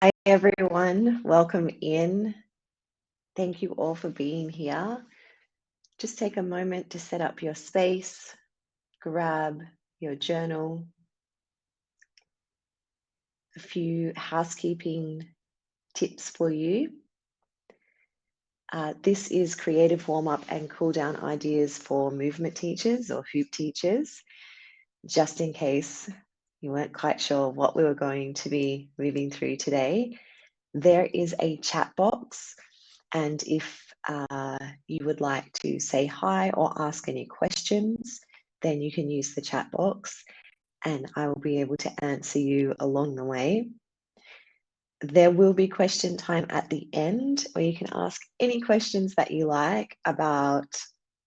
Hi, everyone. Welcome in. Thank you all for being here. Just take a moment to set up your space, grab your journal, a few housekeeping tips for you. This is creative warm up and cool down ideas for movement teachers or hoop teachers, just in case you weren't quite sure what we were going to be moving through today. There is a chat box. And if you would like to say hi or ask any questions, then you can use the chat box and I will be able to answer you along the way. There will be question time at the end where you can ask any questions that you like about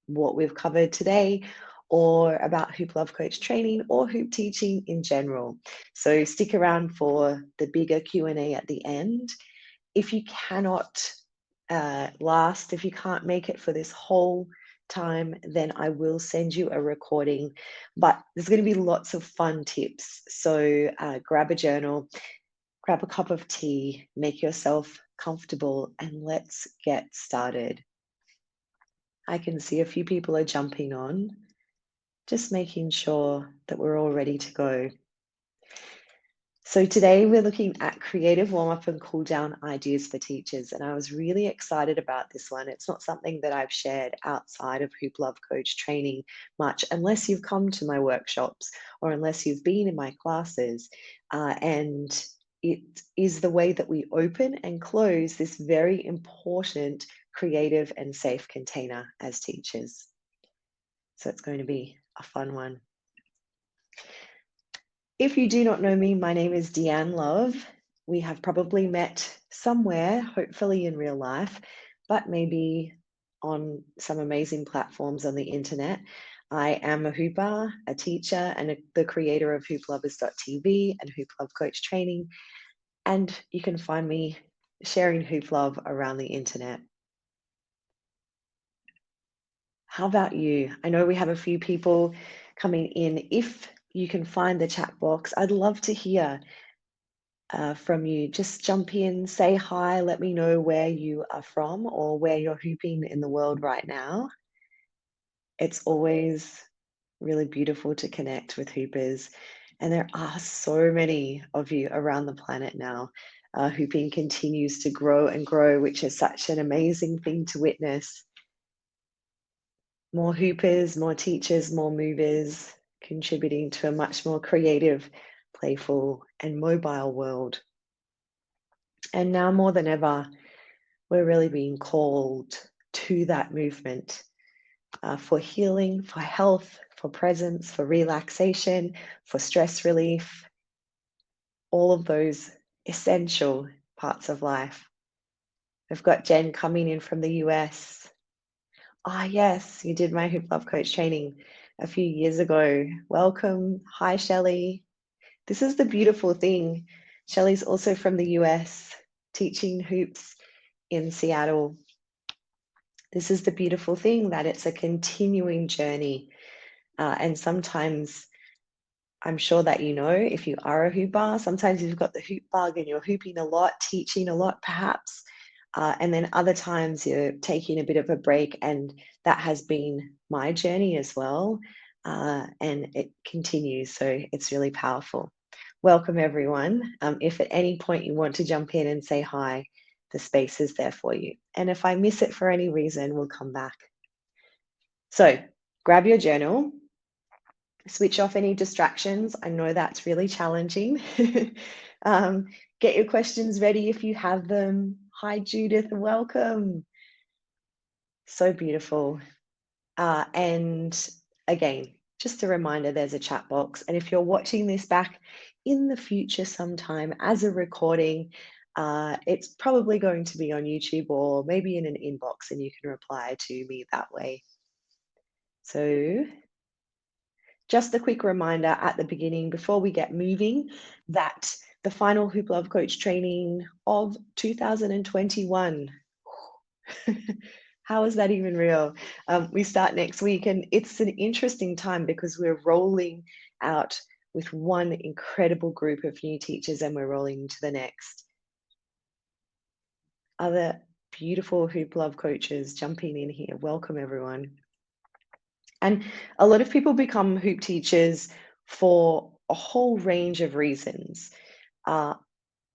what we've covered today or about Hoop Love Coach training or hoop teaching in general. So stick around for the bigger Q&A at the end. If you cannot if you can't make it for this whole time, then I will send you a recording. But there's going to be lots of fun tips. So grab a journal, grab a cup of tea, make yourself comfortable, and let's get started. I can see a few people are jumping on, just making sure that we're all ready to go. So today we're looking at creative warm-up and cool-down ideas for teachers, and I was really excited about this one. It's not something that I've shared outside of Hoop Love Coach training much, unless you've come to my workshops or unless you've been in my classes. And it is the way that we open and close this very important creative and safe container as teachers. So it's going to be a fun one. If you do not know me, my name is Deanne Love. We have probably met somewhere, hopefully in real life, but maybe on some amazing platforms on the internet. I am a hooper, a teacher, and the creator of hooplovers.tv and Hoop Love Coach Training. And you can find me sharing hoop love around the internet. How about you? I know we have a few people coming in. If you can find the chat box, I'd love to hear from you. Just jump in, say hi, let me know where you are from or where you're hooping in the world right now. It's always really beautiful to connect with hoopers, and there are so many of you around the planet now. Hooping continues to grow and grow, which is such an amazing thing to witness. More hoopers, more teachers, more movers, contributing to a much more creative, playful, and mobile world. And now more than ever, we're really being called to that movement for healing, for health, for presence, for relaxation, for stress relief, all of those essential parts of life. We've got Jen coming in from the US. Ah, yes, you did my Hoop Love Coach training a few years ago. Welcome. Hi, Shelley. This is the beautiful thing. Shelley's also from the US, teaching hoops in Seattle. This is the beautiful thing, that it's a continuing journey. And sometimes, I'm sure that you know, if you are a hooper, sometimes you've got the hoop bug and you're hooping a lot, teaching a lot perhaps. And then other times you're taking a bit of a break, and that has been my journey as well. And it continues, so it's really powerful. Welcome, everyone. If at any point you want to jump in and say hi, the space is there for you. And if I miss it for any reason, we'll come back. So grab your journal, switch off any distractions. I know that's really challenging. Get your questions ready if you have them. Hi, Judith, welcome. So beautiful. And again, just a reminder, there's a chat box. And if you're watching this back in the future sometime as a recording, it's probably going to be on YouTube or maybe in an inbox, and you can reply to me that way. So just a quick reminder at the beginning before we get moving that the final Hoop Love Coach training of 2021. How is that even real? We start next week, and it's an interesting time because we're rolling out with one incredible group of new teachers and we're rolling into the next. other beautiful Hoop Love coaches jumping in here. Welcome, everyone. And a lot of people become hoop teachers for a whole range of reasons. Uh,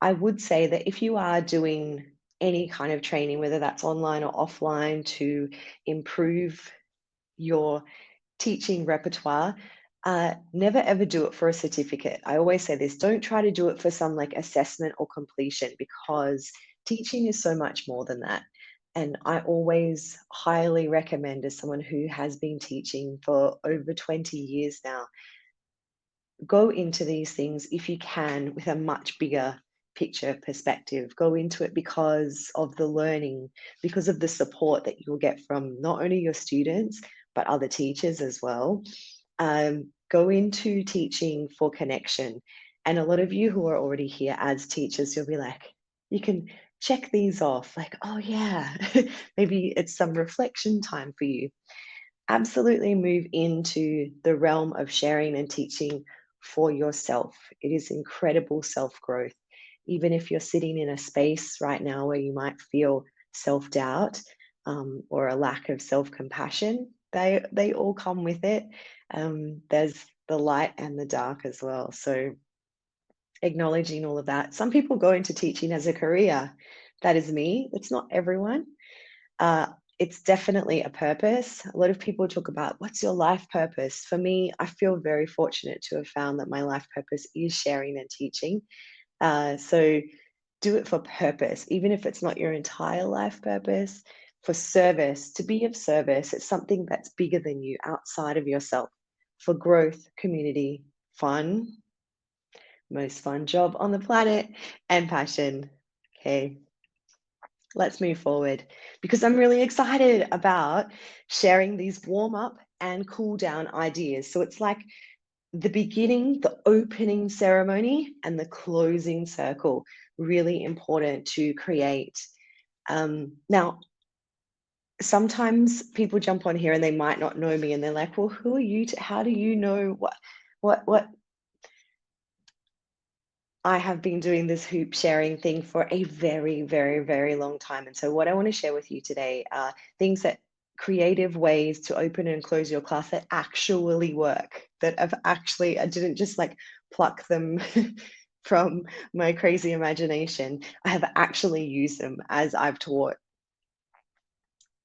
I would say that if you are doing any kind of training, whether that's online or offline, to improve your teaching repertoire, never ever do it for a certificate. I always say this, don't try to do it for some like assessment or completion, because teaching is so much more than that. And I always highly recommend, as someone who has been teaching for over 20 years now, go into these things if you can with a much bigger picture perspective. Go into it because of the learning, because of the support that you'll get from not only your students, but other teachers as well. Go into teaching for connection. And a lot of you who are already here as teachers, you'll be like, you can check these off, like, oh yeah, maybe it's some reflection time for you. Absolutely move into the realm of sharing and teaching for yourself. It is incredible self growth. Even if you're sitting in a space right now where you might feel self doubt, or a lack of self compassion, they all come with it. There's the light and the dark as well. So acknowledging all of that. Some people go into teaching as a career. That is me. It's not everyone. Uh, it's definitely a purpose. A lot of people talk about, what's your life purpose? For me, I feel very fortunate to have found that my life purpose is sharing and teaching. So do it for purpose, even if it's not your entire life purpose, for service, to be of service. It's something that's bigger than you, outside of yourself, for growth, community, fun, most fun job on the planet, and passion. Okay, let's move forward, because I'm really excited about sharing these warm up and cool down ideas. So it's like the beginning, the opening ceremony, and the closing circle. Really important to create. Now, sometimes people jump on here and they might not know me, and they're like, "Well, who are you? How do you know what?" I have been doing this hoop sharing thing for a very, very, very long time. And so, what I want to share with you today are things that, creative ways to open and close your class that actually work, that have actually, I didn't just like pluck them from my crazy imagination. I have actually used them as I've taught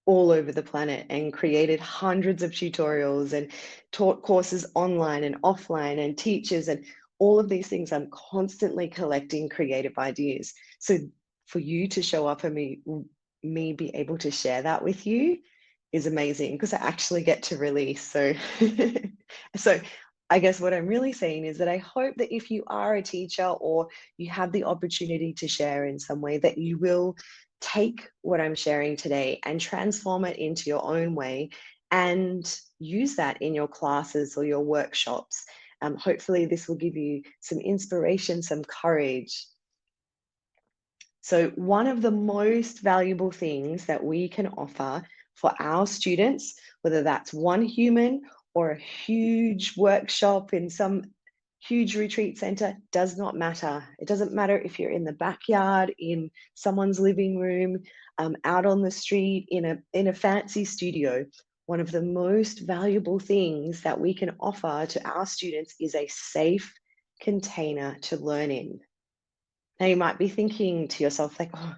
all over the planet and created hundreds of tutorials and taught courses online and offline and teachers and all of these things. I'm constantly collecting creative ideas. So for you to show up and me be able to share that with you is amazing, because I actually get to release. So so I guess what I'm really saying is that I hope that if you are a teacher or you have the opportunity to share in some way, that you will take what I'm sharing today and transform it into your own way and use that in your classes or your workshops. Hopefully, this will give you some inspiration, some courage. So, one of the most valuable things that we can offer for our students, whether that's one human or a huge workshop in some huge retreat center, does not matter. It doesn't matter if you're in the backyard, in someone's living room, out on the street, in a fancy studio. One of the most valuable things that we can offer to our students is a safe container to learn in. Now, you might be thinking to yourself, like, oh,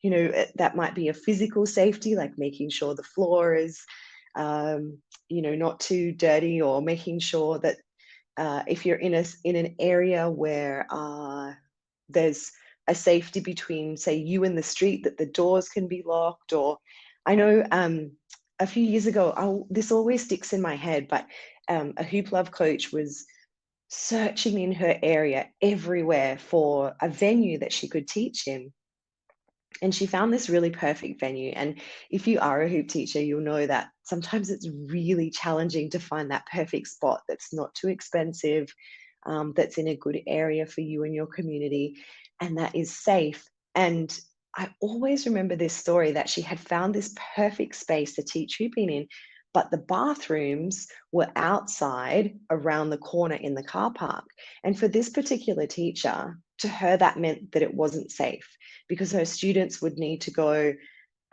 that might be a physical safety, like making sure the floor is, not too dirty, or making sure that if you're in an area where there's a safety between, say, you and the street, that the doors can be locked. Or I know a few years ago, this always sticks in my head, but a Hoop Love coach was searching in her area everywhere for a venue that she could teach in. And she found this really perfect venue. And if you are a hoop teacher, you'll know that sometimes it's really challenging to find that perfect spot that's not too expensive, that's in a good area for you and your community, and that is safe. And I always remember this story, that she had found this perfect space to teach hooping in, but the bathrooms were outside around the corner in the car park. And for this particular teacher, to her, that meant that it wasn't safe because her students would need to go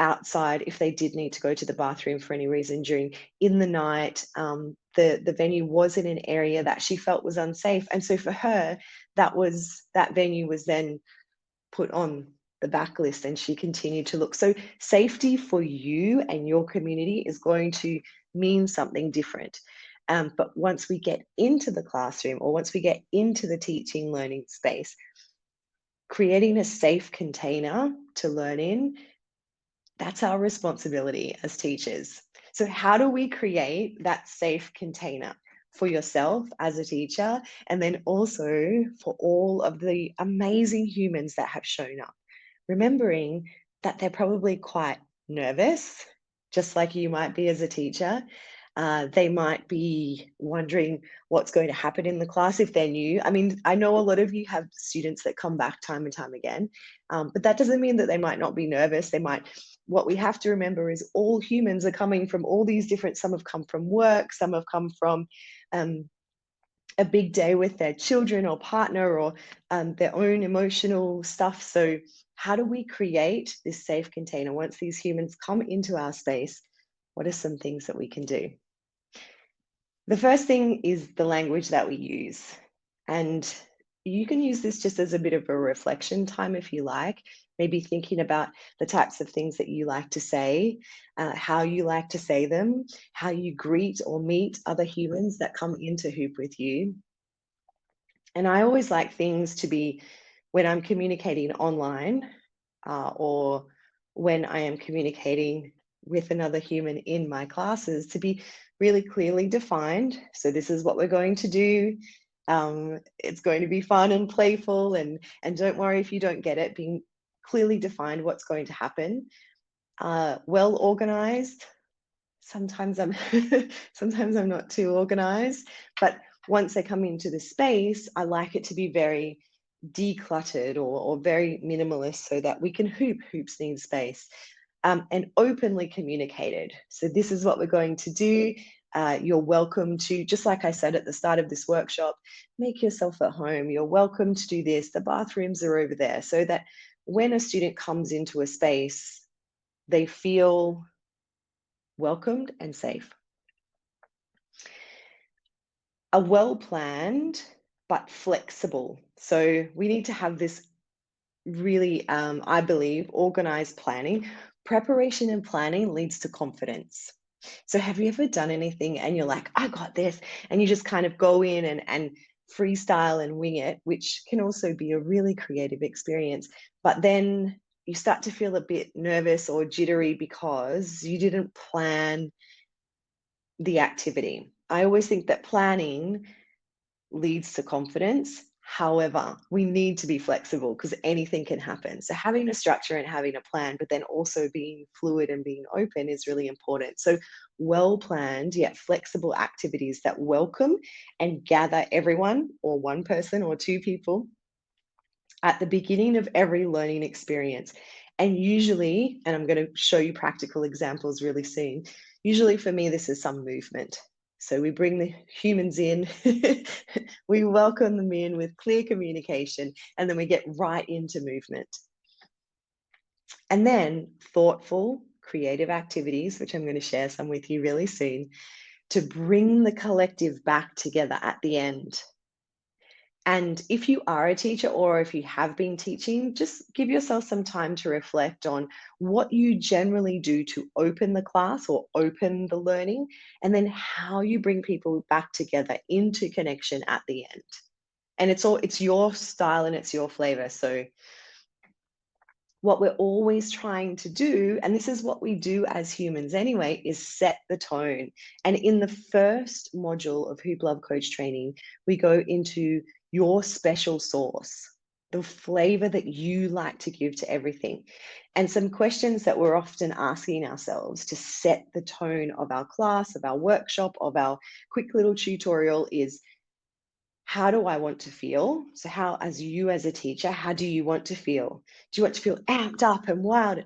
outside if they did need to go to the bathroom for any reason during in the night. The venue was in an area that she felt was unsafe, and so for her, that venue was then put on the backlist, and she continued to look. So safety for you and your community is going to mean something different. But once we get into the classroom, or once we get into the teaching learning space, creating a safe container to learn in, that's our responsibility as teachers. So how do we create that safe container for yourself as a teacher, and then also for all of the amazing humans that have shown up? Remembering that they're probably quite nervous, just like you might be as a teacher. They might be wondering what's going to happen in the class if they're new. I mean, I know a lot of you have students that come back time and time again, but that doesn't mean that they might not be nervous. They might. What we have to remember is all humans are coming from all these different. Some have come from work, some have come from a big day with their children or partner, or their own emotional stuff. So how do we create this safe container once these humans come into our space? What are some things that we can do? The first thing is the language that we use. And you can use this just as a bit of a reflection time if you like, maybe thinking about the types of things that you like to say, how you like to say them, how you greet or meet other humans that come into Hoop with you. And I always like things to be, when I'm communicating online, or when I am communicating with another human in my classes, to be really clearly defined. So this is what we're going to do. It's going to be fun and playful, and don't worry if you don't get it. Being clearly defined what's going to happen. Well organized. Sometimes I'm sometimes I'm not too organized, but once I come into the space, I like it to be very decluttered, or very minimalist, so that we can hoop. Hoops need space, and openly communicated. So this is what we're going to do. You're welcome to, just like I said at the start of this workshop, make yourself at home. You're welcome to do this. The bathrooms are over there, so that when a student comes into a space, they feel welcomed and safe. A well-planned but flexible. So we need to have this really, I believe, organized planning. Preparation and planning leads to confidence. So have you ever done anything and you're like, I got this, and you just kind of go in and freestyle and wing it, which can also be a really creative experience, but then you start to feel a bit nervous or jittery because you didn't plan the activity. I always think that planning leads to confidence. However, we need to be flexible because anything can happen. So having a structure and having a plan, but then also being fluid and being open, is really important. So well-planned yet flexible activities that welcome and gather everyone, or one person or two people, at the beginning of every learning experience. And usually, and I'm going to show you practical examples really soon, usually for me, this is some movement. So we bring the humans in, we welcome them in with clear communication, and then we get right into movement. And then thoughtful, creative activities, which I'm going to share some with you really soon, to bring the collective back together at the end. And if you are a teacher, or if you have been teaching, just give yourself some time to reflect on what you generally do to open the class or open the learning, and then how you bring people back together into connection at the end. And it's your style and it's your flavor. So what we're always trying to do, and this is what we do as humans anyway, is set the tone. And in the first module of Hoop Love Coach training, we go into your special sauce, the flavor that you like to give to everything. And some questions that we're often asking ourselves to set the tone of our class, of our workshop, of our quick little tutorial is, how do I want to feel? So how, as you as a teacher, how do you want to feel? Do you want to feel amped up and wild?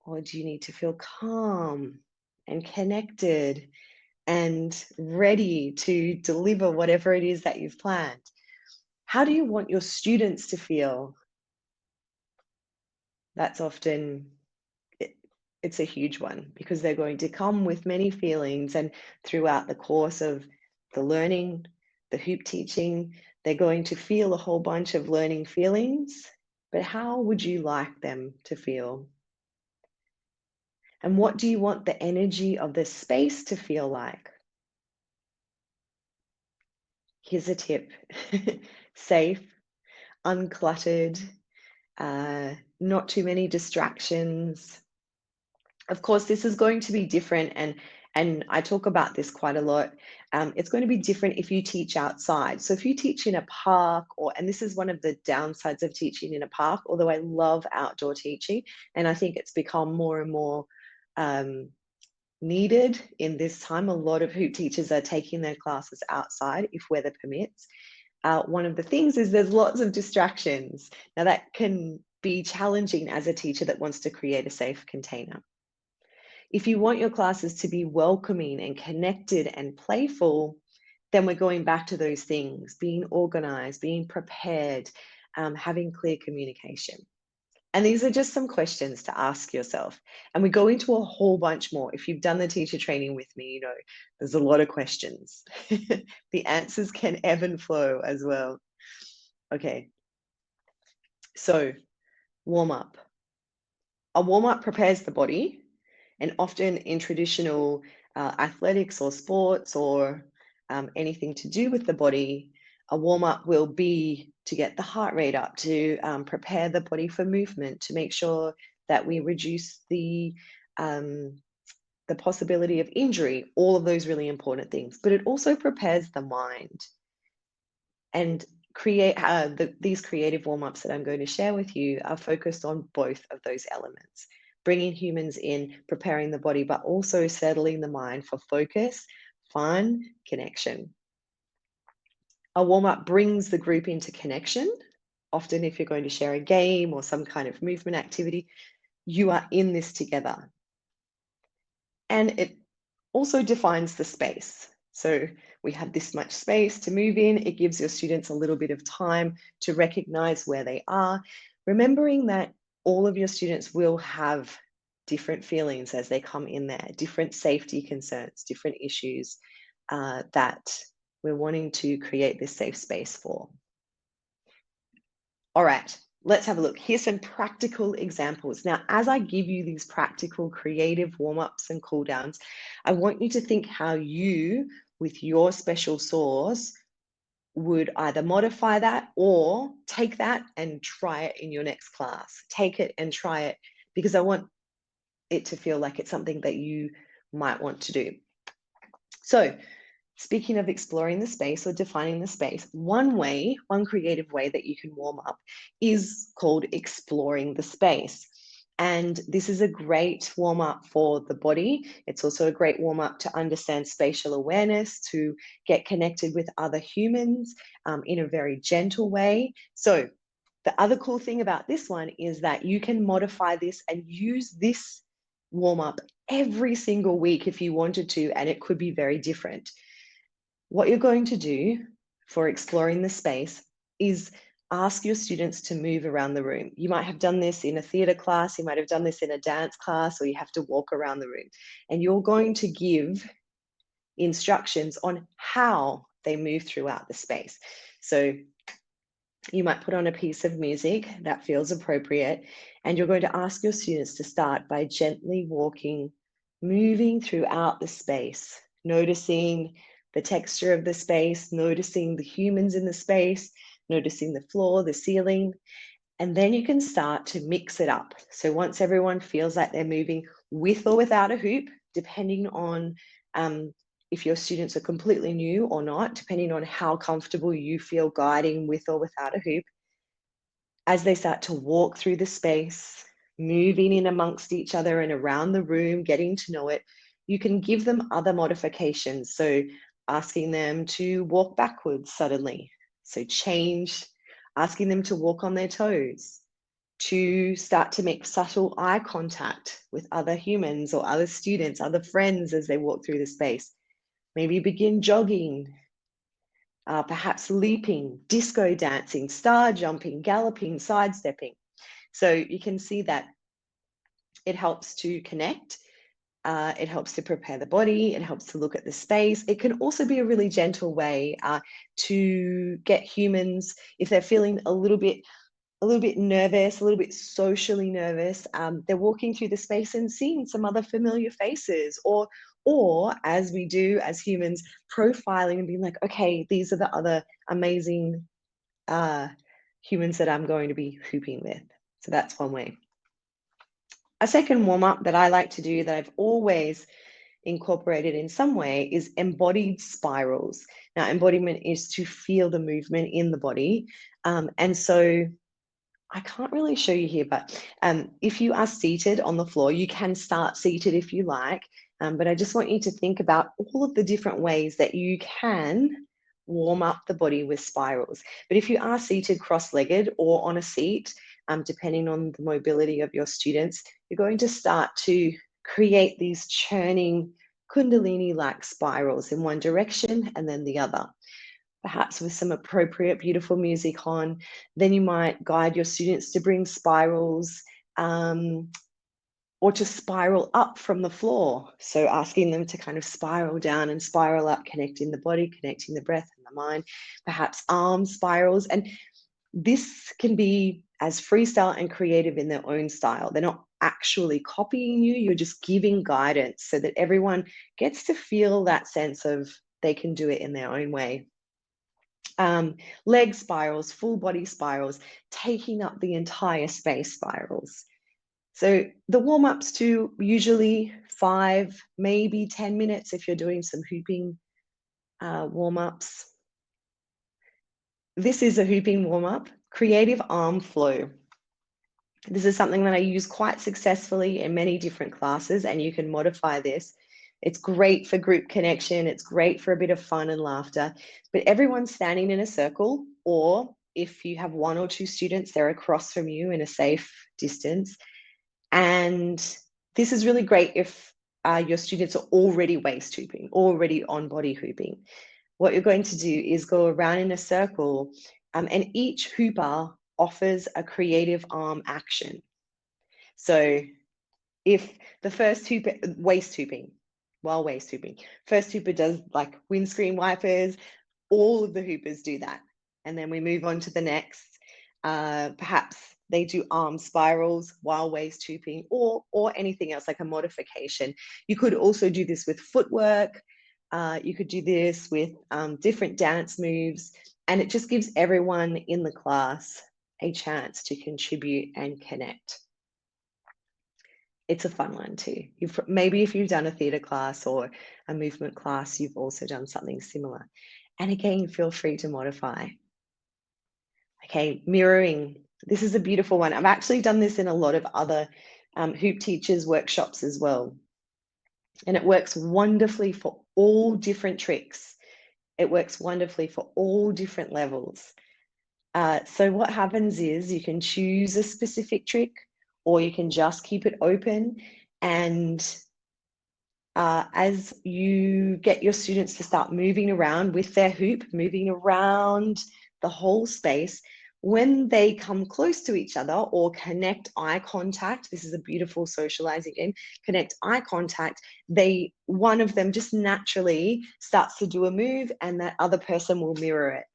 Or do you need to feel calm and connected and ready to deliver whatever it is that you've planned? How do you want your students to feel? That's often, it's a huge one, because they're going to come with many feelings, and throughout the course of the learning, the hoop teaching, they're going to feel a whole bunch of learning feelings. But how would you like them to feel? And what do you want the energy of the space to feel like? Here's a tip. Safe, uncluttered, not too many distractions. Of course, this is going to be different, and I talk about this quite a lot. It's going to be different if you teach outside. So if you teach in a park, and this is one of the downsides of teaching in a park, although I love outdoor teaching, and I think it's become more and more needed in this time. A lot of hoop teachers are taking their classes outside if weather permits. One of the things is there's lots of distractions. Now that can be challenging as a teacher that wants to create a safe container. If you want your classes to be welcoming and connected and playful, then we're going back to those things: being organized, being prepared, having clear communication. And these are just some questions to ask yourself. And we go into a whole bunch more. If you've done the teacher training with me, you know, there's a lot of questions. The answers can ebb and flow as well. Okay, so warm up. A warm up prepares the body, and often in traditional athletics or sports or anything to do with the body, a warm up will be to get the heart rate up, to prepare the body for movement, to make sure that we reduce the possibility of injury, all of those really important things. But it also prepares the mind. And these creative warm-ups that I'm going to share with you are focused on both of those elements: bringing humans in, preparing the body, but also settling the mind for focus, fun, connection. A warm-up brings the group into connection. Often if you're going to share a game or some kind of movement activity, you are in this together. And it also defines the space. So we have this much space to move in. It gives your students a little bit of time to recognize where they are, remembering that all of your students will have different feelings as they come in there, different safety concerns, different issues that we're wanting to create this safe space for. All right, let's have a look. Here's some practical examples. Now, as I give you these practical, creative warm-ups and cool downs, I want you to think how you, with your special sauce, would either modify that or take that and try it in your next class. Take it and try it, because I want it to feel like it's something that you might want to do. So, speaking of exploring the space or defining the space, one creative way that you can warm up is called exploring the space. And this is a great warm up for the body. It's also a great warm up to understand spatial awareness, to get connected with other humans in a very gentle way. So, the other cool thing about this one is that you can modify this and use this warm up every single week if you wanted to, and it could be very different. What you're going to do for exploring the space is ask your students to move around the room. You might have done this in a theatre class, you might have done this in a dance class, or you have to walk around the room. And you're going to give instructions on how they move throughout the space. So you might put on a piece of music that feels appropriate, and you're going to ask your students to start by gently walking, moving throughout the space, noticing the texture of the space, noticing the humans in the space, noticing the floor, the ceiling, and then you can start to mix it up. So once everyone feels like they're moving with or without a hoop, depending on if your students are completely new or not, depending on how comfortable you feel guiding with or without a hoop, as they start to walk through the space, moving in amongst each other and around the room, getting to know it, you can give them other modifications. So asking them to walk backwards suddenly. So change, asking them to walk on their toes, to start to make subtle eye contact with other humans or other students, other friends as they walk through the space. Maybe begin jogging, perhaps leaping, disco dancing, star jumping, galloping, sidestepping. So you can see that it helps to connect. It helps to prepare the body. It helps to look at the space. It can also be a really gentle way to get humans, if they're feeling a little bit nervous, a little bit socially nervous, they're walking through the space and seeing some other familiar faces, or as we do as humans, profiling and being like, okay, these are the other amazing humans that I'm going to be hooping with. So that's one way. A second warm-up that I like to do, that I've always incorporated in some way, is embodied spirals. Now, embodiment is to feel the movement in the body. And so I can't really show you here, but if you are seated on the floor, you can start seated if you like. But I just want you to think about all of the different ways that you can warm up the body with spirals. But if you are seated cross-legged or on a seat, depending on the mobility of your students, you're going to start to create these churning Kundalini-like spirals in one direction and then the other. Perhaps with some appropriate, beautiful music on. Then you might guide your students to bring spirals or to spiral up from the floor. So asking them to kind of spiral down and spiral up, connecting the body, connecting the breath and the mind, perhaps arm spirals. And this can be as freestyle and creative in their own style. They're not actually copying you, you're just giving guidance so that everyone gets to feel that sense of they can do it in their own way. Leg spirals, full body spirals, taking up the entire space spirals. So the warm-ups to usually 5, maybe 10 minutes if you're doing some hooping warm-ups. This is a hooping warm-up, creative arm flow. This is something that I use quite successfully in many different classes, and you can modify this. It's great for group connection. It's great for a bit of fun and laughter, but everyone's standing in a circle, or if you have 1 or 2 students, they're across from you in a safe distance. And this is really great if your students are already waist hooping, already on body hooping. What you're going to do is go around in a circle, and each hooper offers a creative arm action. So if the first hooper, waist hooping, first hooper does like windscreen wipers, all of the hoopers do that. And then we move on to the next. Perhaps they do arm spirals while waist hooping, or anything else like a modification. You could also do this with footwork. You could do this with different dance moves, and it just gives everyone in the class a chance to contribute and connect. It's a fun one too. Maybe if you've done a theatre class or a movement class, you've also done something similar. And again, feel free to modify. Okay, mirroring. This is a beautiful one. I've actually done this in a lot of other hoop teachers workshops as well. And it works wonderfully for all different tricks. It works wonderfully for all different levels. So what happens is you can choose a specific trick, or you can just keep it open. And as you get your students to start moving around with their hoop, moving around the whole space, when they come close to each other or connect eye contact, this is a beautiful socializing game, connect eye contact, one of them just naturally starts to do a move, and that other person will mirror it.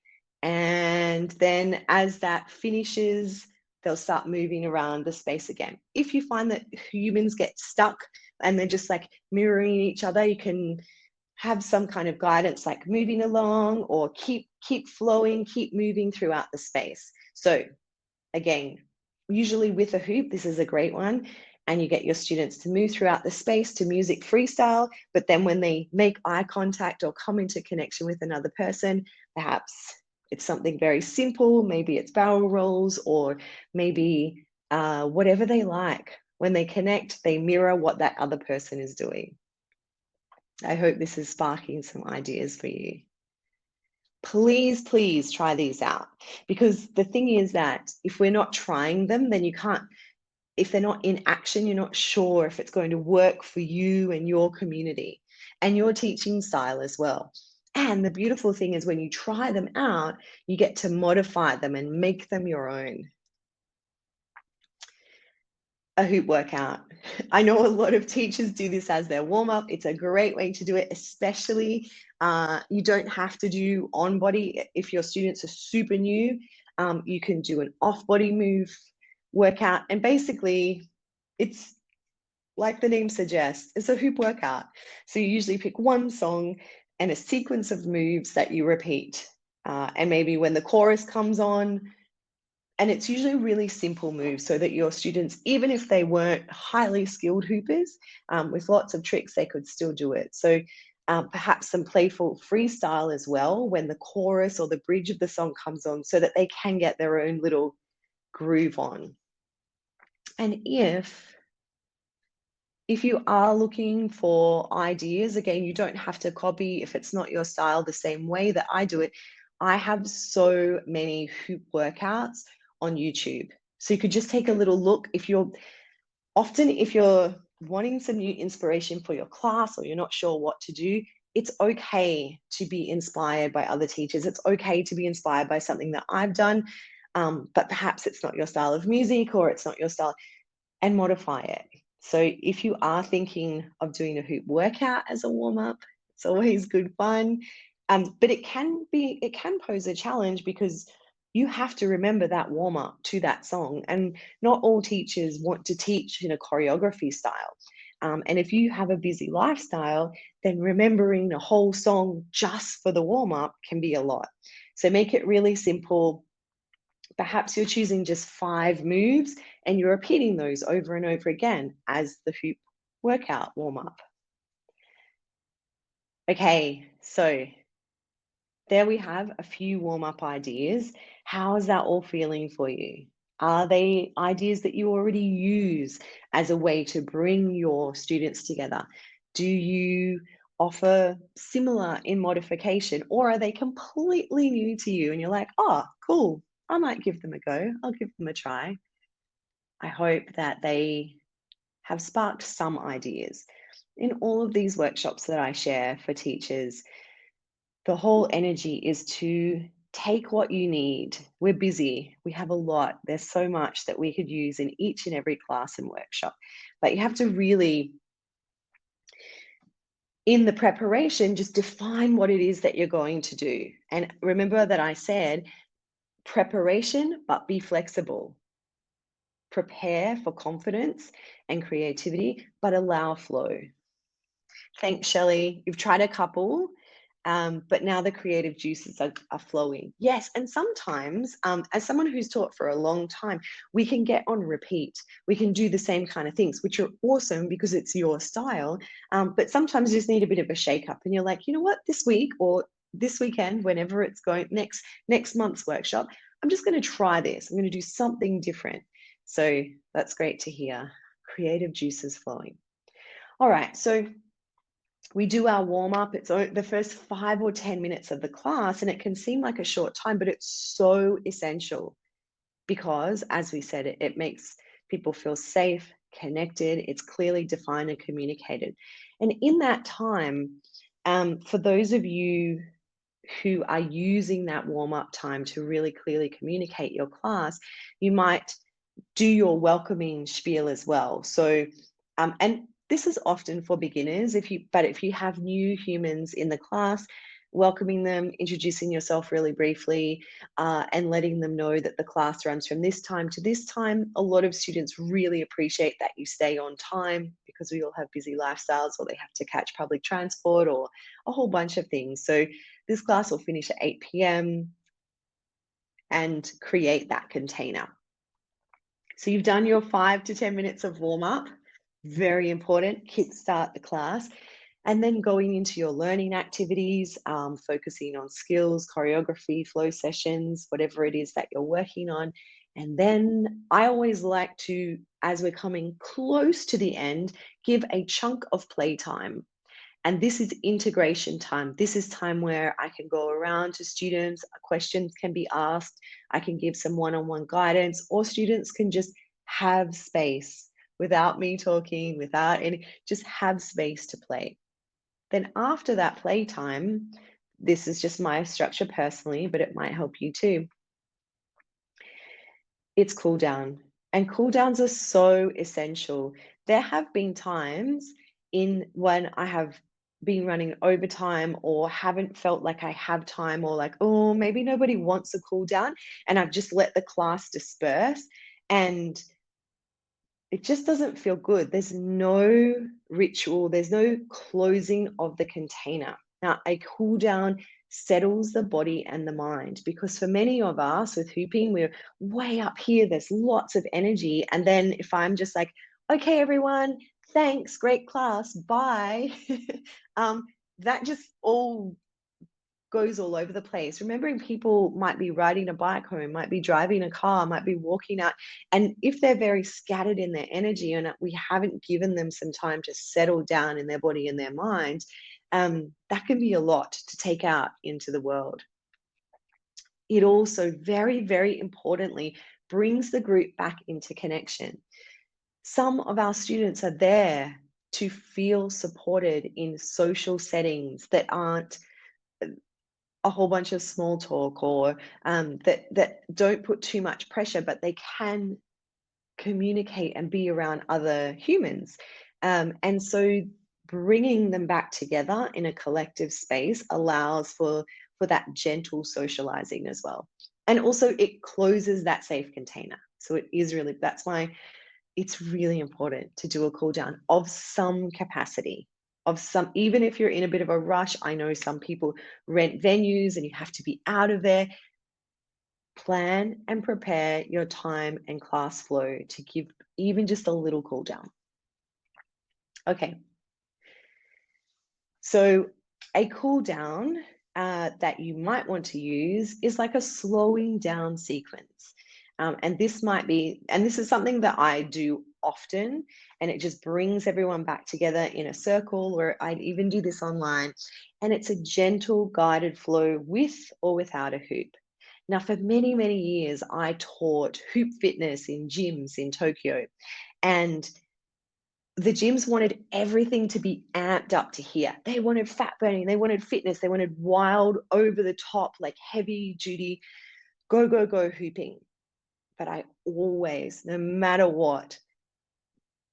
And then as that finishes, they'll start moving around the space again. If you find that humans get stuck and they're just like mirroring each other, you can have some kind of guidance like moving along, or keep flowing, keep moving throughout the space. So again, usually with a hoop, this is a great one. And you get your students to move throughout the space to music freestyle, but then when they make eye contact or come into connection with another person, perhaps it's something very simple, maybe it's barrel rolls, or maybe whatever they like. When they connect, they mirror what that other person is doing. I hope this is sparking some ideas for you. Please, please try these out, because the thing is that if we're not trying them, then you can't, if they're not in action, you're not sure if it's going to work for you and your community and your teaching style as well. And the beautiful thing is when you try them out, you get to modify them and make them your own. A hoop workout. I know a lot of teachers do this as their warm up. It's a great way to do it, especially you don't have to do on body. If your students are super new, you can do an off body move workout. And basically, it's like the name suggests, it's a hoop workout. So you usually pick one song and a sequence of moves that you repeat. And maybe when the chorus comes on, and it's usually really simple moves so that your students, even if they weren't highly skilled hoopers, with lots of tricks, they could still do it. So perhaps some playful freestyle as well when the chorus or the bridge of the song comes on so that they can get their own little groove on. And if you are looking for ideas, again, you don't have to copy if it's not your style the same way that I do it. I have so many hoop workouts on YouTube. So you could just take a little look. If you're wanting some new inspiration for your class or you're not sure what to do, it's okay to be inspired by other teachers. It's okay to be inspired by something that I've done, but perhaps it's not your style of music or it's not your style, and modify it. So if you are thinking of doing a hoop workout as a warm-up, it's always good fun. But it can pose a challenge because you have to remember that warm-up to that song. And not all teachers want to teach in a choreography style. And if you have a busy lifestyle, then remembering the whole song just for the warm-up can be a lot. So make it really simple. Perhaps you're choosing just 5 moves and you're repeating those over and over again as the hoop workout warm up. Okay, so there we have a few warm up ideas. How is that all feeling for you? Are they ideas that you already use as a way to bring your students together? Do you offer similar in modification, or are they completely new to you and you're like, oh, cool, I might give them a go, I'll give them a try? I hope that they have sparked some ideas. In all of these workshops that I share for teachers, the whole energy is to take what you need. We're busy, we have a lot. There's so much that we could use in each and every class and workshop. But you have to really, in the preparation, just define what it is that you're going to do. And remember that I said preparation, but be flexible. Prepare for confidence and creativity, but allow flow. Thanks, Shelley. You've tried a couple, but now the creative juices are flowing. Yes, and sometimes, as someone who's taught for a long time, we can get on repeat. We can do the same kind of things, which are awesome because it's your style. But sometimes you just need a bit of a shake-up, and you're like, you know what, this week or this weekend, whenever it's going, next month's workshop, I'm just going to try this. I'm going to do something different. So that's great to hear. Creative juices flowing. All right, so we do our warm up. It's the first 5 or 10 minutes of the class, and it can seem like a short time, but it's so essential because, as we said, it makes people feel safe, connected, it's clearly defined and communicated. And in that time, for those of you who are using that warm up time to really clearly communicate your class, you might do your welcoming spiel as well. So, and this is often for beginners. If you have new humans in the class, welcoming them, introducing yourself really briefly, and letting them know that the class runs from this time to this time. A lot of students really appreciate that you stay on time because we all have busy lifestyles, or they have to catch public transport, or a whole bunch of things. So this class will finish at 8 p.m. and create that container. So you've done your 5 to 10 minutes of warm up, very important, kickstart the class, and then going into your learning activities, focusing on skills, choreography, flow sessions, whatever it is that you're working on. And then I always like to, as we're coming close to the end, give a chunk of playtime. And this is integration time. This is time where I can go around to students, questions can be asked, I can give some one-on-one guidance, or students can just have space without me talking, without any, just have space to play. Then after that playtime, this is just my structure personally, but it might help you too. It's cool down. And cool downs are so essential. There have been times in when I have been running overtime or haven't felt like I have time, or like, oh, maybe nobody wants a cool down, and I've just let the class disperse. And it just doesn't feel good. There's no ritual, there's no closing of the container. Now, a cool down settles the body and the mind, because for many of us with hooping, we're way up here, there's lots of energy. And then if I'm just like, okay, everyone, thanks, great class, bye, um, that just all goes all over the place. Remembering people might be riding a bike home, might be driving a car, might be walking out. And if they're very scattered in their energy and we haven't given them some time to settle down in their body and their mind, that can be a lot to take out into the world. It also very, very importantly brings the group back into connection. Some of our students are there to feel supported in social settings that aren't a whole bunch of small talk, or that don't put too much pressure, but they can communicate and be around other humans. And so bringing them back together in a collective space allows for that gentle socializing as well. And also it closes that safe container. So it is really, that's why it's really important to do a cool down of some capacity, of some, even if you're in a bit of a rush. I know some people rent venues and you have to be out of there. Plan and prepare your time and class flow to give even just a little cool down. Okay, so a cool down that you might want to use is like a slowing down sequence. And this might be, and this is something that I do often, and it just brings everyone back together in a circle, or I'd even do this online. And it's a gentle guided flow with or without a hoop. Now, for many, many years, I taught hoop fitness in gyms in Tokyo. And the gyms wanted everything to be amped up to here. They wanted fat burning, they wanted fitness, they wanted wild, over the top, like heavy duty, go, go, go hooping. But I always, no matter what,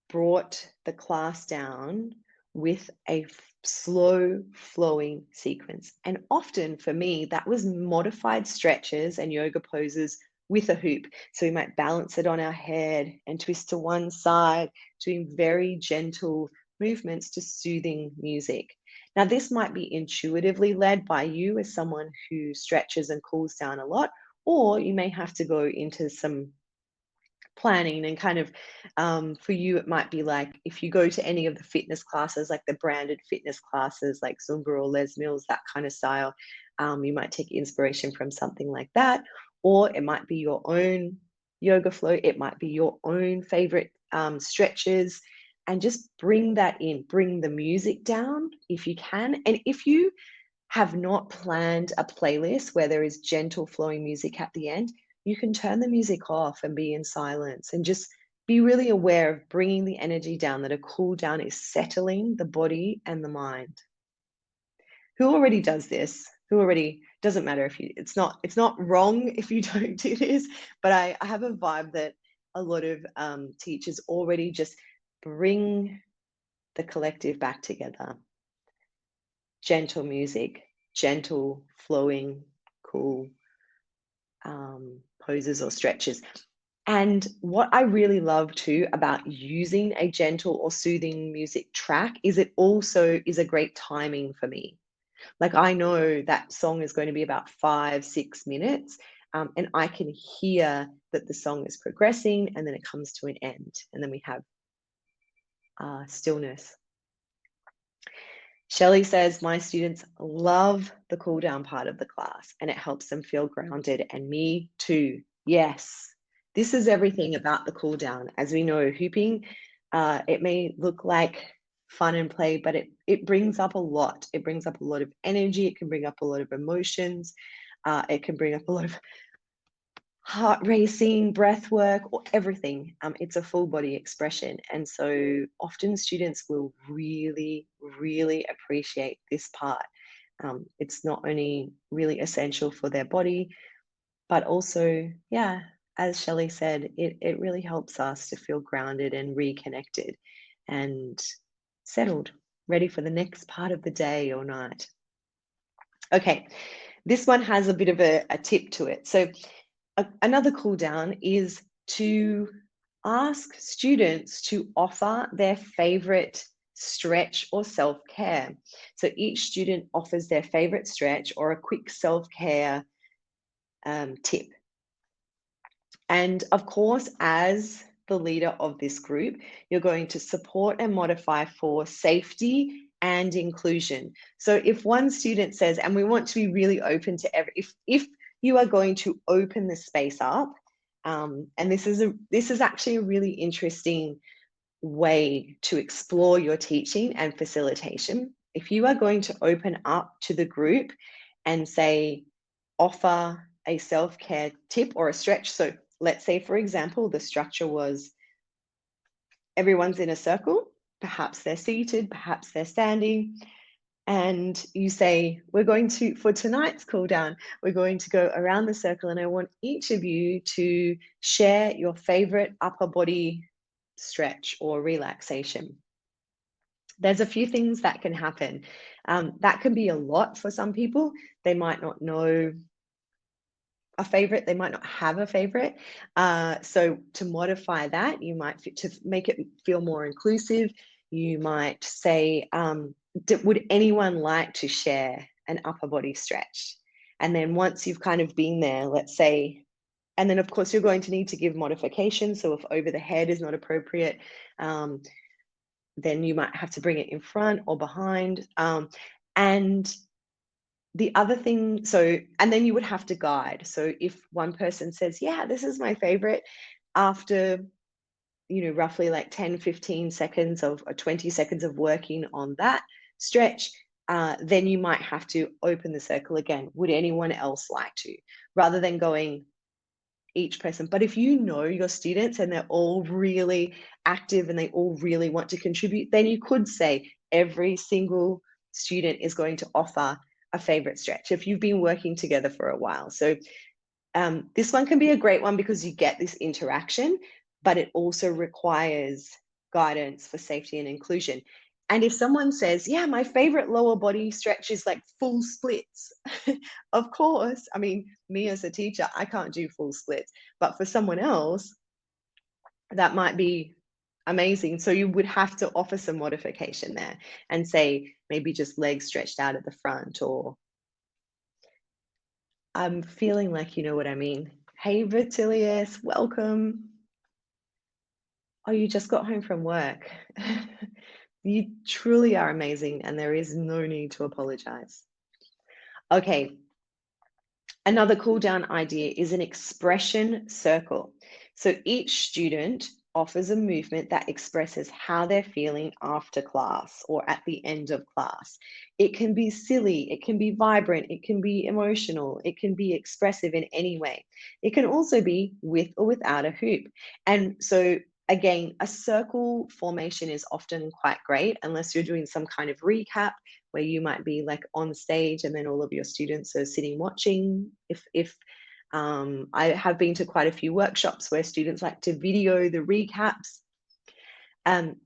brought the class down with a slow flowing sequence. And often for me, that was modified stretches and yoga poses with a hoop. So we might balance it on our head and twist to one side, doing very gentle movements to soothing music. Now, this might be intuitively led by you as someone who stretches and cools down a lot, or you may have to go into some planning and kind of, for you it might be like if you go to any of the fitness classes, like the branded fitness classes like Zumba or Les Mills, that kind of style, you might take inspiration from something like that. Or it might be your own yoga flow, it might be your own favorite stretches, and just bring that in, bring the music down if you can. And if you have not planned a playlist where there is gentle flowing music at the end, you can turn the music off and be in silence and just be really aware of bringing the energy down, that a cool down is settling the body and the mind. Who already does this? Who already, doesn't matter if you, it's not wrong if you don't do this, but I have a vibe that a lot of teachers already just bring the collective back together. Gentle music, gentle flowing, cool poses or stretches. And what I really love too about using a gentle or soothing music track is it also is a great timing for me. Like I know that song is going to be about 5-6 minutes, and I can hear that the song is progressing and then it comes to an end, and then we have stillness. Shelley says, my students love the cool down part of the class and it helps them feel grounded, and me too. Yes, this is everything about the cool down. As we know, hooping, it may look like fun and play, but it brings up a lot. It brings up a lot of energy. It can bring up a lot of emotions. It can bring up a lot of heart racing, breath work, or everything. It's a full body expression. And so often students will really, really appreciate this part. It's not only really essential for their body, but also, yeah, as Shelley said, it really helps us to feel grounded and reconnected and settled, ready for the next part of the day or night. Okay, this one has a bit of a tip to it. So another cool down is to ask students to offer their favorite stretch or self-care. So each student offers their favorite stretch or a quick self-care tip. And of course, as the leader of this group, you're going to support and modify for safety and inclusion. So if one student says, and we want to be really open to if you are going to open the space up, and this is actually a really interesting way to explore your teaching and facilitation. If you are going to open up to the group and say, offer a self-care tip or a stretch. So let's say, for example, the structure was everyone's in a circle, perhaps they're seated, perhaps they're standing, and you say, we're going to, for tonight's cool down, we're going to go around the circle and I want each of you to share your favorite upper body stretch or relaxation. There's a few things that can happen. That can be a lot for some people. They might not know a favorite, they might not have a favorite. So to modify that, you might, to make it feel more inclusive, you might say, would anyone like to share an upper body stretch? And then once you've kind of been there, let's say, and then of course you're going to need to give modifications. So if over the head is not appropriate, then you might have to bring it in front or behind. And the other thing, so, and then you would have to guide. So if one person says, yeah, this is my favorite, after, roughly like 10, 15 seconds of or 20 seconds of working on that stretch, then you might have to open the circle again. Would anyone else like to? Rather than going each person. But if you know your students and they're all really active and they all really want to contribute, then you could say every single student is going to offer a favorite stretch if you've been working together for a while. So this one can be a great one because you get this interaction, but it also requires guidance for safety and inclusion. And if someone says, yeah, my favorite lower body stretch is like full splits, of course, I mean, me as a teacher, I can't do full splits, but for someone else, that might be amazing. So you would have to offer some modification there and say, maybe just legs stretched out at the front, or I'm feeling like you know what I mean. Hey, Vertilius, welcome. Oh, you just got home from work. You truly are amazing, and there is no need to apologize. Okay, another cool down idea is an expression circle. So each student offers a movement that expresses how they're feeling after class or at the end of class. It can be silly, it can be vibrant, it can be emotional, it can be expressive in any way. It can also be with or without a hoop. And so again, a circle formation is often quite great unless you're doing some kind of recap where you might be like on stage and then all of your students are sitting watching. If I have been to quite a few workshops where students like to video the recaps.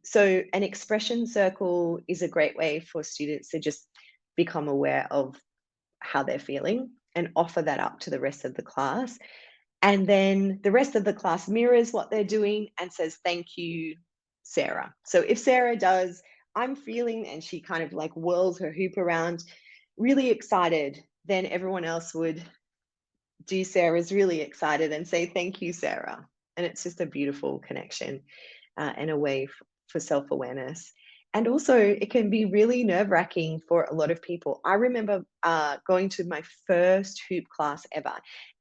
So an expression circle is a great way for students to just become aware of how they're feeling and offer that up to the rest of the class. And then the rest of the class mirrors what they're doing and says, thank you, Sarah. So if Sarah does, I'm feeling, and she kind of like whirls her hoop around, really excited, then everyone else would do Sarah's really excited and say, thank you, Sarah. And it's just a beautiful connection and a way for self-awareness. And also, it can be really nerve-wracking for a lot of people. I remember going to my first hoop class ever,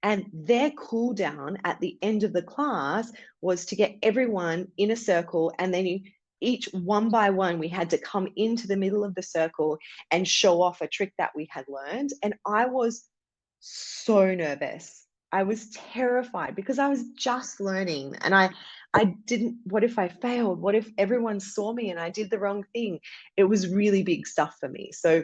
and their cool down at the end of the class was to get everyone in a circle, and then each one by one, we had to come into the middle of the circle and show off a trick that we had learned. And I was so nervous. I was terrified because I was just learning, and I didn't, what if I failed? What if everyone saw me and I did the wrong thing? It was really big stuff for me. So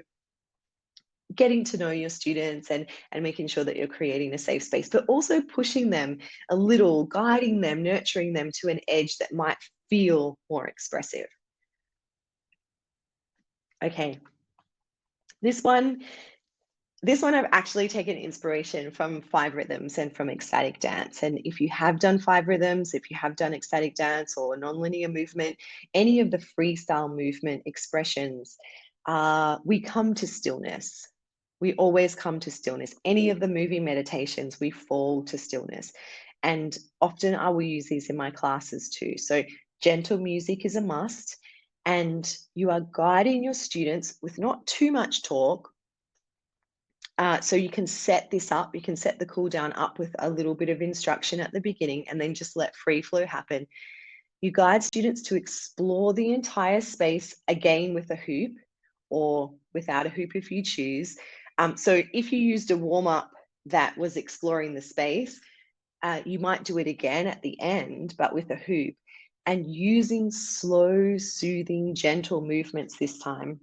getting to know your students and making sure that you're creating a safe space, but also pushing them a little, guiding them, nurturing them to an edge that might feel more expressive. Okay, this one I've actually taken inspiration from 5 rhythms and from ecstatic dance. And if you have done 5 rhythms, if you have done ecstatic dance or nonlinear movement, any of the freestyle movement expressions, we come to stillness. We always come to stillness. Any of the moving meditations, we fall to stillness. And often I will use these in my classes too. So gentle music is a must. And you are guiding your students with not too much talk. So you can set this up, you can set the cool down up with a little bit of instruction at the beginning and then just let free flow happen. You guide students to explore the entire space, again with a hoop or without a hoop if you choose. So if you used a warm-up that was exploring the space, you might do it again at the end, but with a hoop, and using slow, soothing, gentle movements this time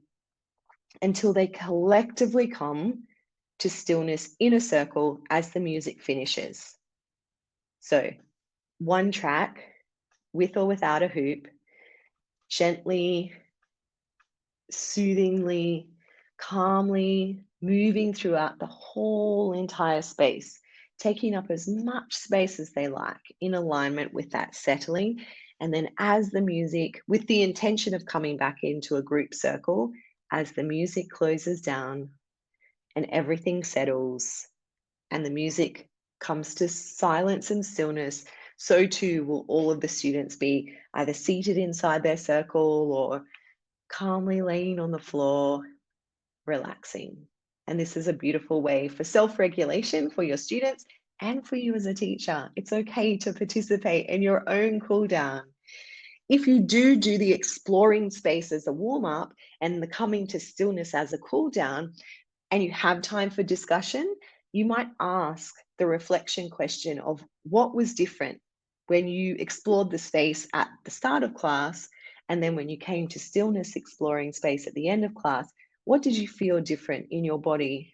until they collectively come to stillness in a circle as the music finishes. So 1 track, with or without a hoop, gently, soothingly, calmly moving throughout the whole entire space, taking up as much space as they like in alignment with that settling. And then as the music, with the intention of coming back into a group circle, as the music closes down and everything settles and the music comes to silence and stillness, so too will all of the students be either seated inside their circle or calmly laying on the floor, relaxing. And this is a beautiful way for self-regulation for your students and for you as a teacher. It's okay to participate in your own cool down. If you do the exploring space as a warm-up and the coming to stillness as a cool down, and you have time for discussion, you might ask the reflection question of what was different when you explored the space at the start of class, and then when you came to stillness exploring space at the end of class, what did you feel different in your body,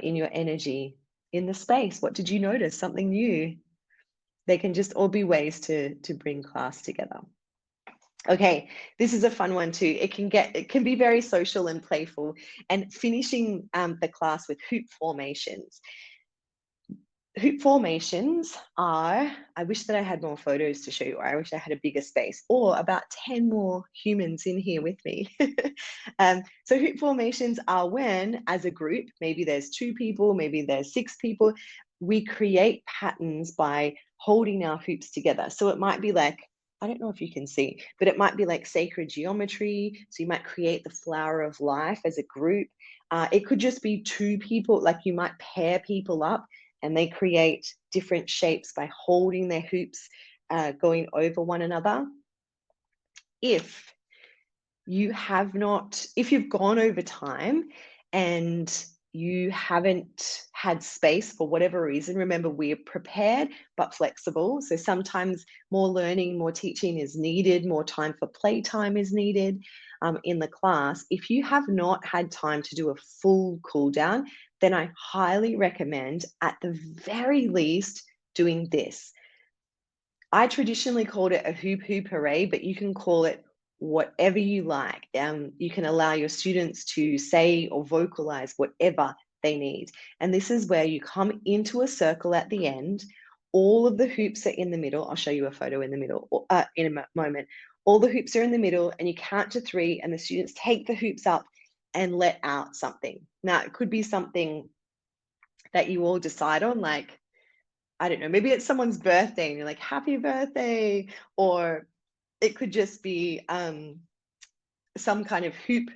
in your energy, in the space? What did you notice? Something new? They can just all be ways to bring class together. Okay, this is a fun one too. It can be very social and playful, and finishing the class with hoop formations. Hoop formations are, I wish that I had more photos to show you, or I wish I had a bigger space, or about 10 more humans in here with me. So hoop formations are when, as a group, maybe there's 2 people, maybe there's 6 people, we create patterns by holding our hoops together. So it might be like, I don't know if you can see, but it might be like sacred geometry. So you might create the flower of life as a group. It could just be 2 people, like you might pair people up and they create different shapes by holding their hoops, going over one another. If you've gone over time and you haven't had space for whatever reason, remember, we're prepared but flexible. So sometimes more learning, more teaching is needed, more time for playtime is needed in the class. If you have not had time to do a full cool down, then I highly recommend, at the very least, doing this. I traditionally called it a hoop hoop hooray, but you can call it whatever you like. You can allow your students to say or vocalize whatever they need. And this is where you come into a circle at the end. All of the hoops are in the middle. I'll show you a photo in the middle in a moment. All the hoops are in the middle, and you count to 3, and the students take the hoops up and let out something. Now, it could be something that you all decide on, like, I don't know, maybe it's someone's birthday and you're like, happy birthday, or it could just be some kind of hoop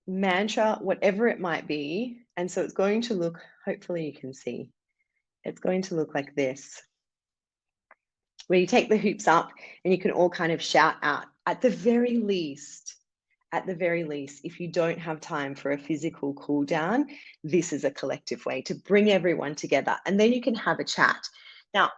mantra, whatever it might be. And so it's going to look, hopefully you can see, it's going to look like this, where you take the hoops up and you can all kind of shout out. At the very least, if you don't have time for a physical cool down, this is a collective way to bring everyone together, and then you can have a chat. Now,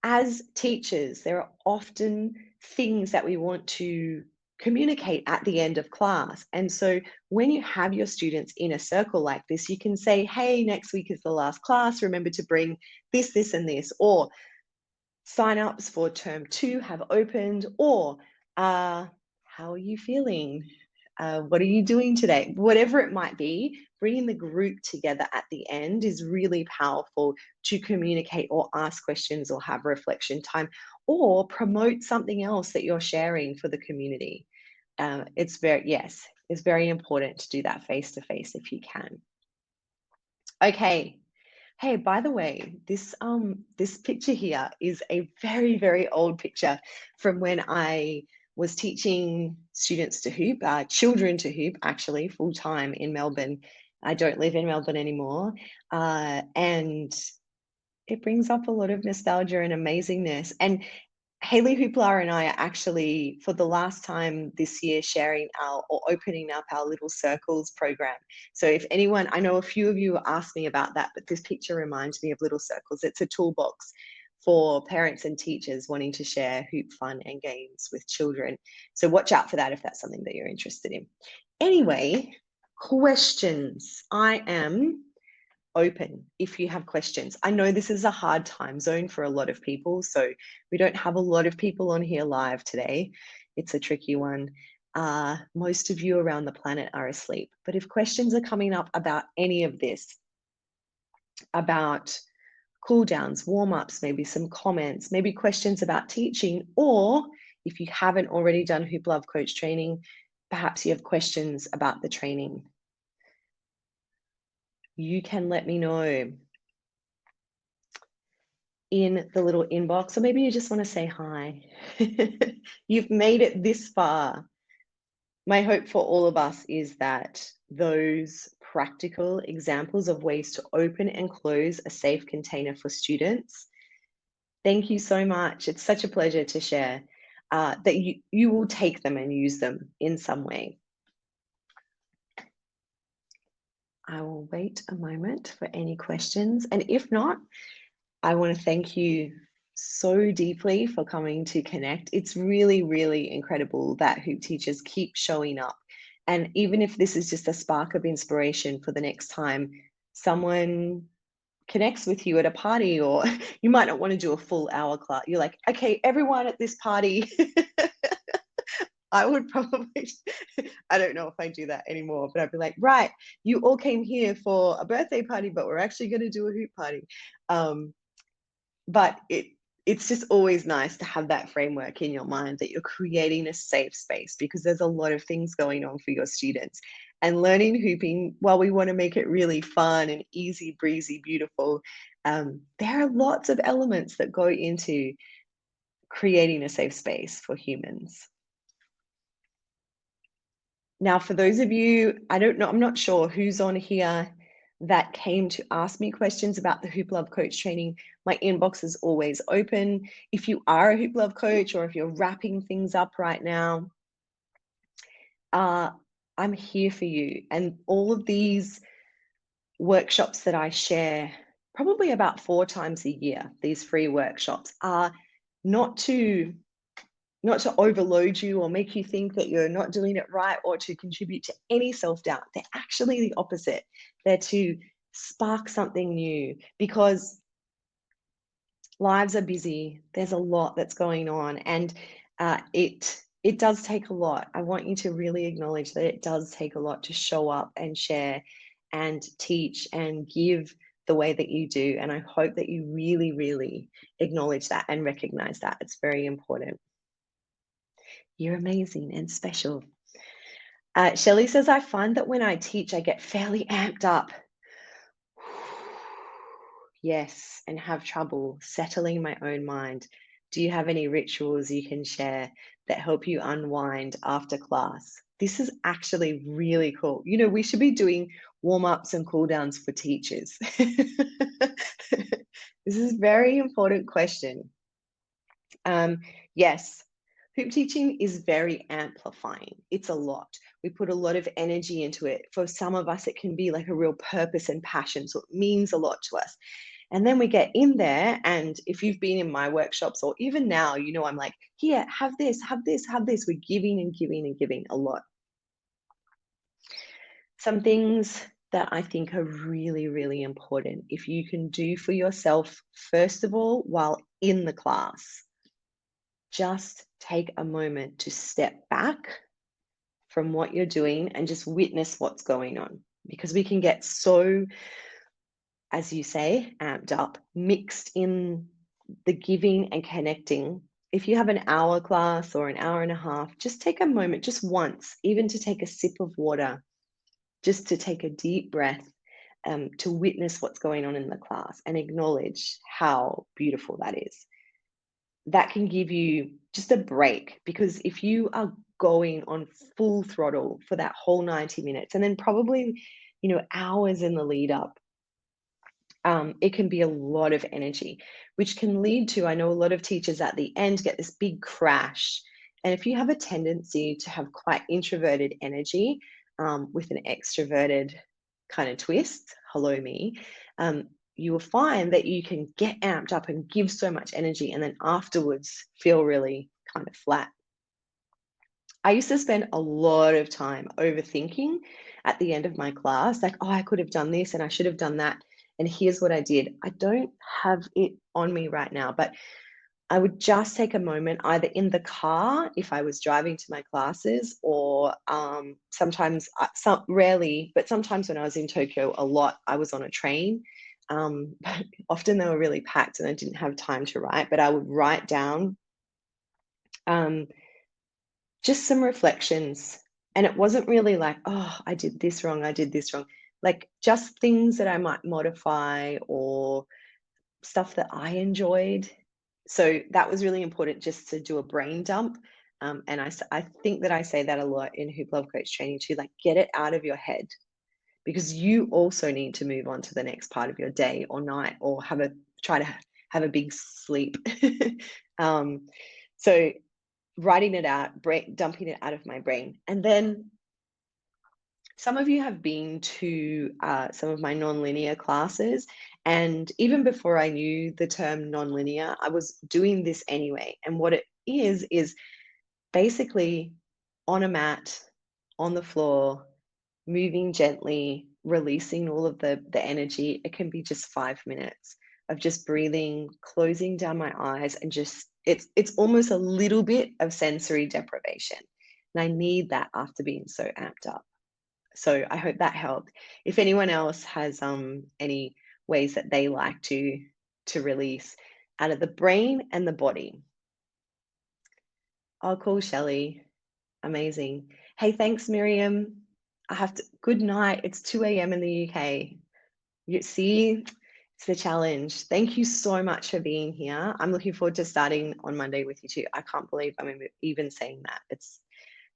as teachers, there are often things that we want to communicate at the end of class. And so when you have your students in a circle like this, you can say, hey, next week is the last class. Remember to bring this, this, and this. Or sign-ups for term 2 have opened. Or how are you feeling? What are you doing today? Whatever it might be, bringing the group together at the end is really powerful to communicate or ask questions or have reflection time or promote something else that you're sharing for the community. It's very important to do that face to face if you can. Okay. Hey, by the way, this picture here is a very, very old picture from when I was teaching students to hoop, children to hoop, actually, full time in Melbourne. I don't live in Melbourne anymore, and it brings up a lot of nostalgia and amazingness. And Haley Hoopla and I are actually, for the last time this year, sharing or opening up our Little Circles program. So if anyone, I know a few of you asked me about that, but this picture reminds me of Little Circles. It's a toolbox for parents and teachers wanting to share hoop fun and games with children. So watch out for that if that's something that you're interested in. Anyway, questions. I am open if you have questions. I know this is a hard time zone for a lot of people, so we don't have a lot of people on here live today. It's a tricky one. Most of you around the planet are asleep, but if questions are coming up about any of this, about cool downs, warm-ups, maybe some comments, maybe questions about teaching, or if you haven't already done Hoop Love Coach training, perhaps you have questions about the training, you can let me know in the little inbox, or maybe you just want to say hi. You've made it this far. My hope for all of us is that those practical examples of ways to open and close a safe container for students. Thank you so much. It's such a pleasure to share that you will take them and use them in some way. I will wait a moment for any questions. And if not, I want to thank you so deeply for coming to connect. It's really, really incredible that hoop teachers keep showing up. And even if this is just a spark of inspiration for the next time someone connects with you at a party, or you might not want to do a full hour class. You're like, okay, everyone at this party. I would probably, I don't know if I do that anymore, but I'd be like, right, you all came here for a birthday party, but we're actually going to do a hoop party. But it's just always nice to have that framework in your mind that you're creating a safe space, because there's a lot of things going on for your students. And learning hooping, while we want to make it really fun and easy, breezy, beautiful, there are lots of elements that go into creating a safe space for humans. Now, for those of you, I don't know, I'm not sure who's on here that came to ask me questions about the Hoop Love Coach training. My inbox is always open. If you are a Hoop Love Coach, or if you're wrapping things up right now, I'm here for you. And all of these workshops that I share, probably about 4 times a year, these free workshops, are not to overload you or make you think that you're not doing it right, or to contribute to any self-doubt. They're actually the opposite. They're to spark something new, because lives are busy. There's a lot that's going on, and it does take a lot. I want you to really acknowledge that it does take a lot to show up and share and teach and give the way that you do. And I hope that you really, really acknowledge that and recognize that. It's very important. You're amazing and special. Shelley says, I find that when I teach, I get fairly amped up. Yes, and have trouble settling my own mind. Do you have any rituals you can share that help you unwind after class? This is actually really cool. You know, we should be doing warm-ups and cool downs for teachers. This is a very important question. Yes, hoop teaching is very amplifying. It's a lot. We put a lot of energy into it. For some of us, it can be like a real purpose and passion. So it means a lot to us. And then we get in there, and if you've been in my workshops or even now, I'm like, here, have this, have this, have this. We're giving and giving and giving a lot. Some things that I think are really, really important if you can do for yourself, first of all, while in the class, just take a moment to step back from what you're doing and just witness what's going on. Because we can get so, as you say, amped up, mixed in the giving and connecting. If you have an hour class or an hour and a half, just take a moment, just once, even to take a sip of water, just to take a deep breath, to witness what's going on in the class and acknowledge how beautiful that is. That can give you just a break, because if you are going on full throttle for that whole 90 minutes and then probably, hours in the lead up, it can be a lot of energy, which can lead to, I know a lot of teachers at the end get this big crash. And if you have a tendency to have quite introverted energy with an extroverted kind of twist, hello me, you will find that you can get amped up and give so much energy and then afterwards feel really kind of flat. I used to spend a lot of time overthinking at the end of my class, like, oh, I could have done this and I should have done that. And here's what I did. I don't have it on me right now, but I would just take a moment either in the car if I was driving to my classes, or sometimes, rarely, but sometimes when I was in Tokyo a lot, I was on a train. But often they were really packed and I didn't have time to write, but I would write down just some reflections. And it wasn't really like, oh, I did this wrong, I did this wrong. Like just things that I might modify or stuff that I enjoyed. So that was really important, just to do a brain dump. And I think that I say that a lot in Hoop Love Coach training too, like get it out of your head, because you also need to move on to the next part of your day or night, or try to have a big sleep. So writing it out, dumping it out of my brain. And then some of you have been to some of my nonlinear classes. And even before I knew the term nonlinear, I was doing this anyway. And what it is basically on a mat, on the floor, moving gently, releasing all of the energy. It can be just 5 minutes of just breathing, closing down my eyes, and just it's almost a little bit of sensory deprivation. And I need that after being so amped up. So I hope that helped. If anyone else has any ways that they like to release out of the brain and the body. Oh, cool, Shelley. Amazing. Hey, thanks, Miriam. Good night. It's 2 a.m. in the UK. You see, it's the challenge. Thank you so much for being here. I'm looking forward to starting on Monday with you too. I can't believe I'm even saying that. It's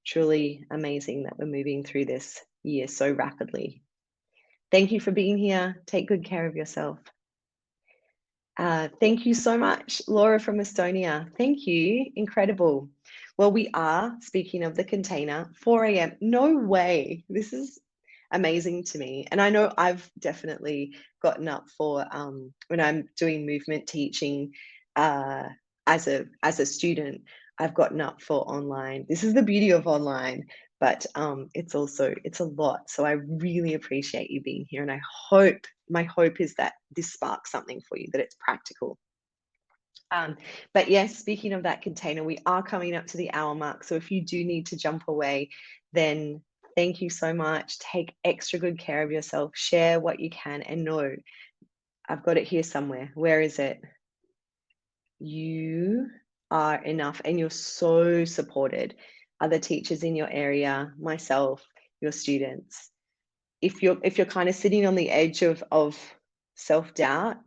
truly amazing that we're moving through this year so rapidly. Thank you for being here. Take good care of yourself. Thank you so much, Laura from Estonia. Thank you. Incredible. Well, we are, speaking of the container, 4 a.m. No way. This is amazing to me. And I know I've definitely gotten up for when I'm doing movement teaching as a student, I've gotten up for online. This is the beauty of online, but it's a lot. So I really appreciate you being here, and my hope is that this sparks something for you, that it's practical. But yes, speaking of that container, we are coming up to the hour mark. So if you do need to jump away, then thank you so much. Take extra good care of yourself. Share what you can, and know I've got it here somewhere. Where is it? You are enough, and you're so supported. Other teachers in your area, myself, your students. If you're kind of sitting on the edge of self-doubt,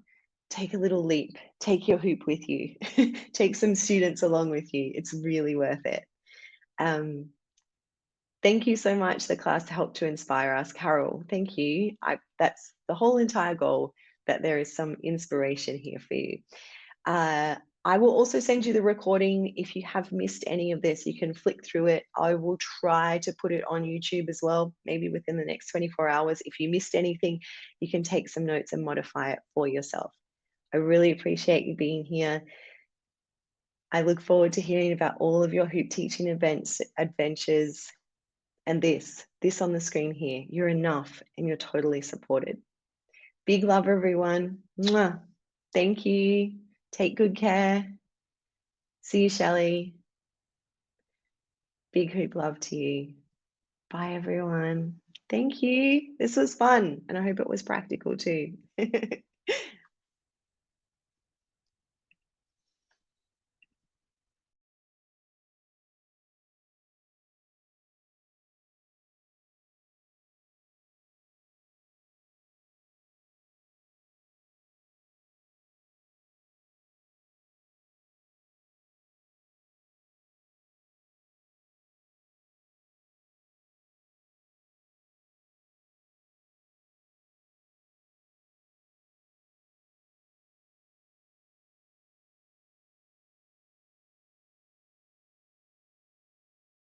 take a little leap. Take your hoop with you. Take some students along with you. It's really worth it. Thank you so much. The class helped to inspire us. Carol, thank you. That's the whole entire goal, that there is some inspiration here for you. I will also send you the recording. If you have missed any of this, you can flick through it. I will try to put it on YouTube as well, maybe within the next 24 hours. If you missed anything, you can take some notes and modify it for yourself. I really appreciate you being here. I look forward to hearing about all of your hoop teaching events, adventures, and this on the screen here. You're enough and you're totally supported. Big love, everyone. Mwah. Thank you. Take good care. See you, Shelley. Big hoop love to you. Bye, everyone. Thank you. This was fun, and I hope it was practical too.